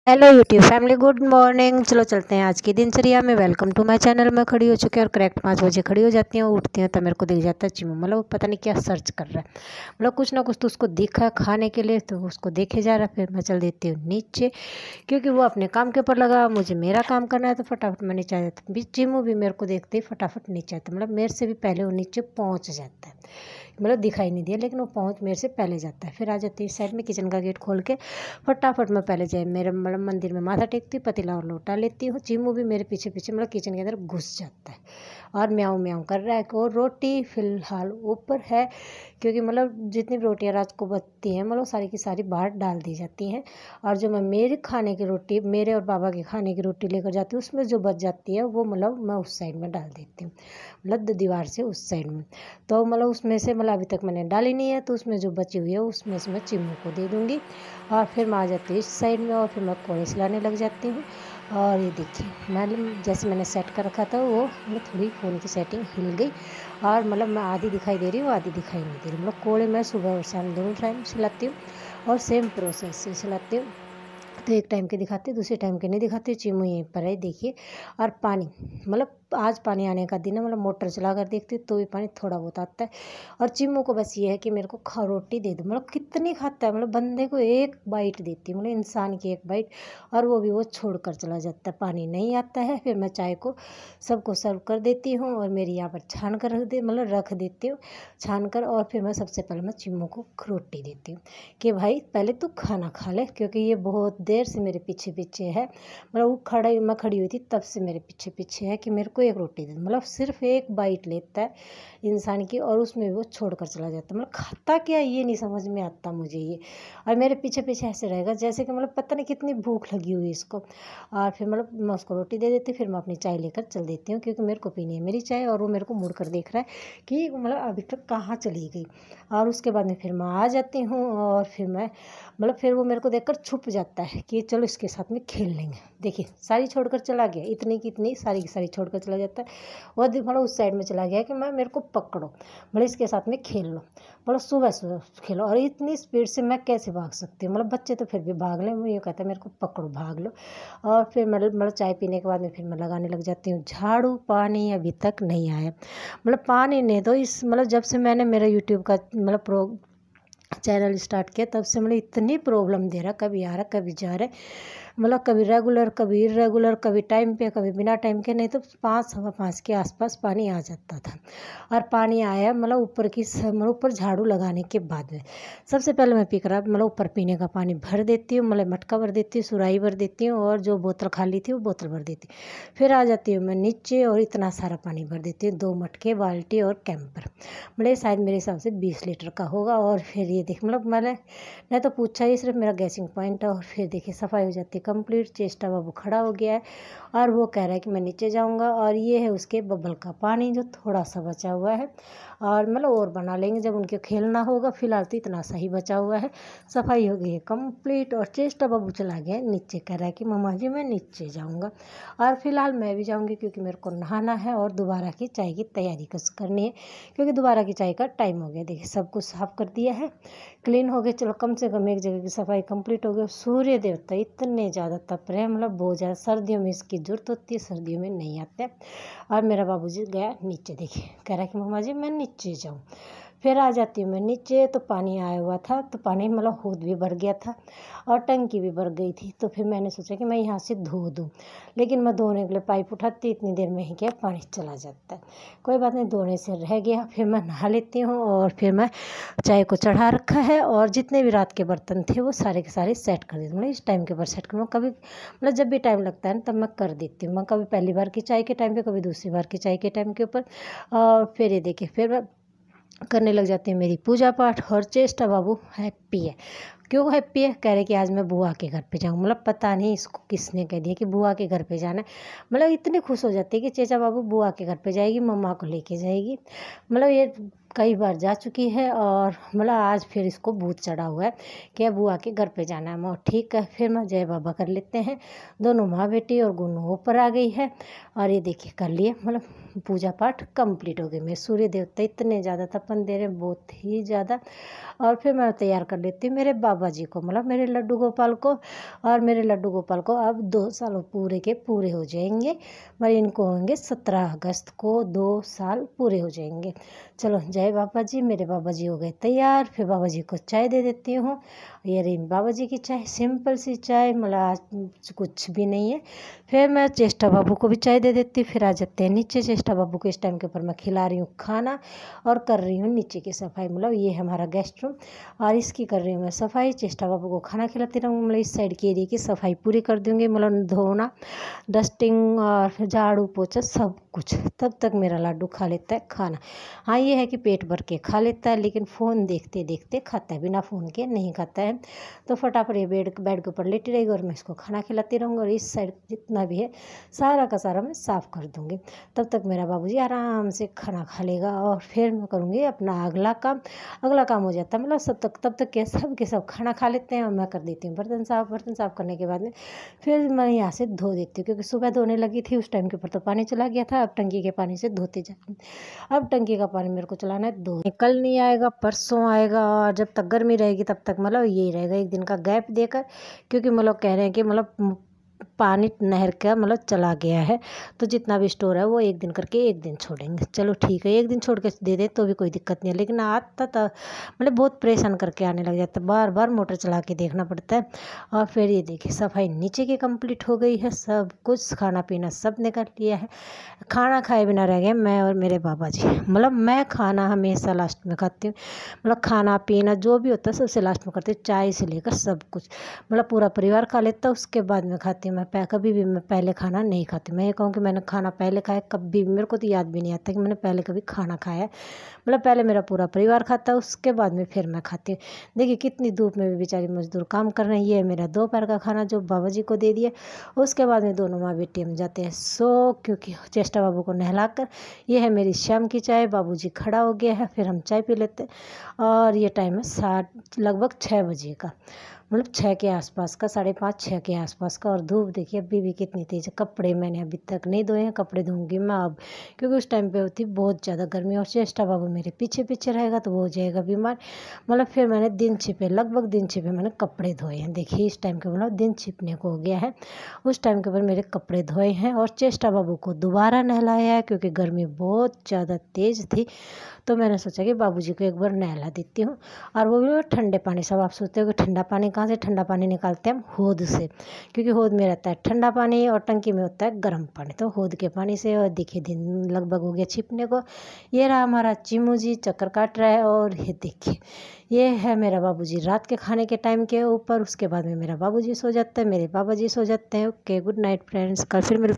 Hello YouTube family, good morning. चलो चलते हैं आज की दिनचर्या में। Welcome to my channel. मैं खड़ी हो चुकी हूँ और करेक्ट 5 बजे खड़ी हो जाती हूँ। उठती हूँ तो मेरे को दिख जाता है चिमू, मतलब पता नहीं क्या सर्च कर रहा है, मतलब कुछ ना कुछ तो उसको दिखा है खाने के लिए, तो उसको देखे जा रहा है। फिर मैं चल देती हूँ नीचे, क्योंकि वो अपने काम के ऊपर लगा, मुझे मेरा काम करना है, तो फटाफट मैं नीचे आ जाती हूँ। चिमू भी मेरे को देखते ही फटाफट नीचे आता है, मतलब मेरे से भी पहले वो नीचे पहुँच जाता है। मतलब दिखाई नहीं दिया लेकिन वो पहुँच मेरे से पहले जाता है। फिर आ जाती है साइड में, किचन का गेट खोल के फटाफट मैं पहले जाए मेरे मतलब मंदिर में माथा टेकती हूँ, पतीला और लोटा लेती हूँ। चिमू भी मेरे पीछे पीछे मतलब किचन के अंदर घुस जाता है और म्याऊं म्याऊं कर रहा है। और रोटी फिलहाल ऊपर है, क्योंकि मतलब जितनी भी रोटियाँ रात को बचती हैं मतलब सारी की सारी बाहर डाल दी जाती हैं। और जो मैं मेरे खाने की रोटी, मेरे और बाबा के खाने की रोटी लेकर जाती हूँ, उसमें जो बच जाती है वो मतलब मैं उस साइड में डाल देती हूँ, मतलब दीवार से उस साइड में। तो मतलब उसमें से मतलब अभी तक मैंने डाली नहीं है, तो उसमें जो बची हुई है उसमें से मैं चिमू को दे दूँगी। और फिर मैं आ जाती हूँ इस साइड में और फिर मैं कोड़े सिलाने लग जाती हूँ। और ये देखिए मैं जैसे मैंने सेट कर रखा था वो मतलब थोड़ी फ़ोन की सेटिंग हिल गई, और मतलब मैं आधी दिखाई दे रही हूँ आधी दिखाई नहीं दे रही। मतलब कोड़े मैं सुबह और शाम दोनों टाइम सिलाती हूँ और सेम प्रोसेस से सिलाती हूँ। तो एक टाइम के दिखाती हूँ, दूसरे टाइम के नहीं दिखाती हूँ। चिमू यहीं पर है देखिए। और पानी, मतलब आज पानी आने का दिन है, मतलब मोटर चला कर देखती हूँ तो भी पानी थोड़ा बहुत आता है। और चिमू को बस ये है कि मेरे को रोटी दे दो, मतलब कितनी खाता है, मतलब बंदे को एक बाइट देती हूँ, मतलब इंसान की एक बाइट, और वो भी वो छोड़ कर चला जाता है। पानी नहीं आता है, फिर मैं चाय को सबको सर्व कर देती हूँ और मेरी यहाँ पर छान कर रख देती हूँ छान कर। और फिर मैं सबसे पहले मैं चिमू को रोटी देती हूँ कि भाई पहले तू खाना खा ले, क्योंकि ये बहुत देर से मेरे पीछे पीछे है। मतलब वो मैं खड़ी हुई थी तब से मेरे पीछे पीछे है कि मेरे को एक रोटी दे, मतलब सिर्फ एक बाइट लेता है इंसान की और उसमें वो छोड़ कर चला जाता है। मतलब खाता क्या ये नहीं समझ में आता मुझे ये। और मेरे पीछे पीछे ऐसे रहेगा जैसे कि मतलब पता नहीं कितनी भूख लगी हुई है इसको। और फिर मतलब मैं उसको रोटी दे देती, फिर मैं अपनी चाय लेकर चल देती हूँ, क्योंकि मेरे को पीनी है मेरी चाय। और वो मेरे को मुड़ कर देख रहा है कि मतलब अभी तक कहाँ चली गई। और उसके बाद में फिर मैं आ जाती हूँ और फिर मैं मतलब फिर वो मेरे को देखकर छुप जाता है कि चलो इसके साथ में खेल लेंगे। देखिए सारी छोड़कर चला गया, इतनी की इतनी सारी की सारी छोड़कर चला जाता है। वो मतलब उस साइड में चला गया कि मैं मेरे को पकड़ो, मतलब इसके साथ में खेल लो, मतलब सुबह सुबह खेलो। और इतनी स्पीड से मैं कैसे भाग सकती हूँ, मतलब बच्चे तो फिर भी भाग लें, वो ये कहता है मेरे को पकड़ो भाग लो। और फिर मतलब चाय पीने के बाद में फिर मैं लगाने लग जाती हूँ झाड़ू। पानी अभी तक नहीं आया, मतलब पानी नहीं तो इस मतलब जब से मैंने मेरा यूट्यूब का मतलब चैनल स्टार्ट किया तब से मतलब इतनी प्रॉब्लम दे रहा, कभी आ रहा कभी जा रहा है, मतलब कभी रेगुलर कभी इरेगुलर, कभी टाइम पे कभी बिना टाइम के। नहीं तो 5 सवा 5 के आसपास पानी आ जाता था। और पानी आया मतलब ऊपर की मतलब ऊपर झाड़ू लगाने के बाद में सबसे पहले मैं मतलब ऊपर पीने का पानी भर देती हूँ, मतलब मटका भर देती हूँ, सुराही भर देती हूँ, और जो बोतल खाली थी वो बोतल भर देती हूँ। फिर आ जाती हूँ मैं नीचे और इतना सारा पानी भर देती हूँ, 2 मटके बाल्टी और कैंपर, मतलब शायद मेरे हिसाब से 20 लीटर का होगा। और फिर ये देख मतलब मैंने तो पूछा ही सिर्फ मेरा गैसिंग पॉइंट है। और फिर देखिए सफाई हो जाती है कंप्लीट। चेष्टा बाबू खड़ा हो गया है और वो कह रहा है कि मैं नीचे जाऊंगा। और ये है उसके बबल का पानी जो थोड़ा सा बचा हुआ है, और मतलब और बना लेंगे जब उनके खेलना होगा। फिलहाल तो इतना सही बचा हुआ है। सफाई हो गई है कंप्लीट और चेष्टा बाबू चला गया नीचे, कह रहा है कि मम्मा जी मैं नीचे जाऊंगा। और फिलहाल मैं भी जाऊंगी, क्योंकि मेरे को नहाना है और दोबारा की चाय की तैयारी करनी है, क्योंकि दोबारा की चाय का टाइम हो गया। देखिए सब कुछ साफ कर दिया है, क्लीन हो गया। चलो कम से कम एक जगह की सफाई कंप्लीट हो गई। सूर्य देवता इतने ज़्यादा तप रहे हैं, मतलब बहुत ज़्यादा। सर्दियों में इसकी जरूरत होती है, सर्दियों में नहीं आते। और मेरा बाबूजी गया नीचे, देखिए कह रहा है कि मम्मा जी मैं नीचे जाऊँ। फिर आ जाती हूँ मैं नीचे, तो पानी आया हुआ था, तो पानी मतलब हौद भी भर गया था और टंकी भी भर गई थी। तो फिर मैंने सोचा कि मैं यहाँ से धो दूँ, लेकिन मैं धोने के लिए पाइप उठाती इतनी देर में ही क्या पानी चला जाता है। कोई बात नहीं, धोने से रह गया। फिर मैं नहा लेती हूँ और फिर मैं चाय को चढ़ा रखा है, और जितने भी रात के बर्तन थे वो सारे के सारे सेट कर देती हूँ। मतलब इस टाइम के ऊपर सेट करूँ, कभी मतलब जब भी टाइम लगता है ना तब मैं कर देती हूँ। मैं कभी पहली बार की चाय के टाइम पे, कभी दूसरी बार की चाय के टाइम के ऊपर। और फिर ये देखिए फिर मैं करने लग जाती हूँ मेरी पूजा पाठ। और चेष्टा बाबू हैप्पी है। क्यों हैप्पी है, कह रहे कि आज मैं बुआ के घर पे जाऊँ। मतलब पता नहीं इसको किसने कह दिया कि बुआ के घर पे जाना है। मतलब इतनी खुश हो जाती है कि चेचा बाबू बुआ के घर पे जाएगी, मम्मा को लेके जाएगी। मतलब ये कई बार जा चुकी है, और मतलब आज फिर इसको भूत चढ़ा हुआ है कि अब बुआ के घर पे जाना है। मैं ठीक है, फिर मैं जय बाबा कर लेते हैं। दोनों माँ बेटी और गुन्नू ऊपर आ गई है, और ये देखिए कर लिए। मतलब पूजा पाठ कंप्लीट हो गई। मेरे सूर्य देवता इतने ज़्यादा तपन दे रहे हैं, बहुत ही ज़्यादा। और फिर मैं तैयार कर लेती हूँ मेरे बाबा जी को, मतलब मेरे लड्डू गोपाल को। और मेरे लड्डू गोपाल को अब 2 साल पूरे के पूरे हो जाएंगे, मतलब इनको होंगे 17 अगस्त को 2 साल पूरे हो जाएंगे। चलो जय बाबा जी। मेरे बाबा जी हो गए तैयार। फिर बाबा जी को चाय दे देती हूँ। ये रही बाबा जी की चाय, सिंपल सी चाय, मतलब आज कुछ भी नहीं है। फिर मैं चेष्टा बाबू को भी चाय दे देती हूँ। फिर आ जाते हैं नीचे। चेष्टा बाबू को इस टाइम के ऊपर मैं खिला रही हूँ खाना और कर रही हूँ नीचे की सफाई, मतलब ये है हमारा गेस्ट रूम और इसकी कर रही हूँ मैं सफाई। चेष्टा बाबू को खाना खिलाती रहूँगी, मतलब इस साइड के एरिया की सफाई पूरी कर दूँगी, मतलब धोना, डस्टिंग और झाड़ू पोछा सब कुछ। तब तक मेरा लड्डू खा लेता है खाना। हाँ ये है कि पेट भर के खा लेता है, लेकिन फ़ोन देखते देखते खाता है, बिना फ़ोन के नहीं खाता है। तो फटाफट ये बेड के ऊपर लेटी रहेगी और मैं इसको खाना खिलाती रहूँगी। और इस साइड जितना भी है सारा का सारा मैं साफ़ कर दूँगी। तब तक मेरा बाबूजी आराम से खाना खा लेगा और फिर मैं करूँगी अपना अगला काम। अगला काम हो जाता है, मतलब तब तक के सब खाना खा लेते हैं और मैं कर देती हूँ बर्तन साफ़ करने के बाद में फिर मैं यहाँ से धो देती हूँ, क्योंकि सुबह धोने लगी थी उस टाइम के ऊपर तो पानी चला गया था। अब टंकी के पानी से धोते जा, अब टंकी का पानी मेरे को चलाना है दो, कल नहीं आएगा परसों आएगा। और जब तक गर्मी रहेगी तब तक मतलब यही रहेगा, एक दिन का गैप देकर, क्योंकि हम लोग कह रहे हैं कि मतलब पानी नहर का मतलब चला गया है, तो जितना भी स्टोर है वो एक दिन करके एक दिन छोड़ेंगे। चलो ठीक है, एक दिन छोड़ के दे दे तो भी कोई दिक्कत नहीं है, लेकिन आता तो मतलब बहुत परेशान करके आने लग जाता है, बार बार मोटर चला के देखना पड़ता है। और फिर ये देखिए सफाई नीचे की कंप्लीट हो गई है, सब कुछ खाना पीना सब ने कर लिया है। खाना खाए बिना रह गए मैं और मेरे बाबा जी, मतलब मैं खाना हमेशा लास्ट में खाती हूँ, मतलब खाना पीना जो भी होता है सबसे लास्ट में करती हूँ, चाय से लेकर सब कुछ, मतलब पूरा परिवार खा लेता है उसके बाद में खाती हूँ मैं। कभी भी मैं पहले खाना नहीं खाती। मैं ये कहूँ कि मैंने खाना पहले खाया कभी, मेरे को तो याद भी नहीं आता कि मैंने पहले कभी खाना खाया है, मतलब पहले मेरा पूरा परिवार खाता है उसके बाद में फिर मैं खाती हूँ। देखिए कितनी धूप में भी बेचारी मजदूर काम कर रहे हैं। ये मेरा दोपहर का खाना जो बाबा जी को दे दिया, उसके बाद में दोनों माँ बेटी हम जाते हैं क्योंकि चेष्टा बाबू को नहलाकर। ये है मेरी शाम की चाय, बाबू जी खड़ा हो गया है, फिर हम चाय पी लेते हैं। और ये टाइम है लगभग 6 बजे का, मतलब 6 के आसपास का, 5:30 6 के आसपास का। और धूप देखिए अभी भी कितनी तेज़ है। कपड़े मैंने अभी तक नहीं धोए हैं, कपड़े धोऊंगी मैं अब, क्योंकि उस टाइम पे होती बहुत ज़्यादा गर्मी। और चेष्टा बाबू मेरे पीछे पीछे रहेगा तो वो हो जाएगा बीमार, मतलब फिर मैंने लगभग दिन छिपे मैंने कपड़े धोए हैं। देखिए इस टाइम के मतलब दिन छिपने को हो गया है, उस टाइम के ऊपर मेरे कपड़े धोए हैं। और चेष्टा बाबू को दोबारा नहलाया है, क्योंकि गर्मी बहुत ज़्यादा तेज़ थी, तो मैंने सोचा कि बाबूजी को एक बार नहला देती हूँ। और वो भी ठंडे पानी। सब आप सोचते हो कि ठंडा पानी कहाँ से, ठंडा पानी निकालते हैं हम होद से, क्योंकि होद में रहता है ठंडा पानी और टंकी में होता है गर्म पानी, तो होद के पानी से। और देखिए दिन लगभग हो गया छिपने को। ये रहा हमारा चिमू जी चक्कर काट रहा है। और ये देखिए ये है मेरा बाबूजी रात के खाने के टाइम के ऊपर। उसके बाद में मेरा बाबूजी सो जाता है, मेरे बाबा जी सो जाते हैं। ओके गुड नाइट फ्रेंड्स, कल फिर मिलते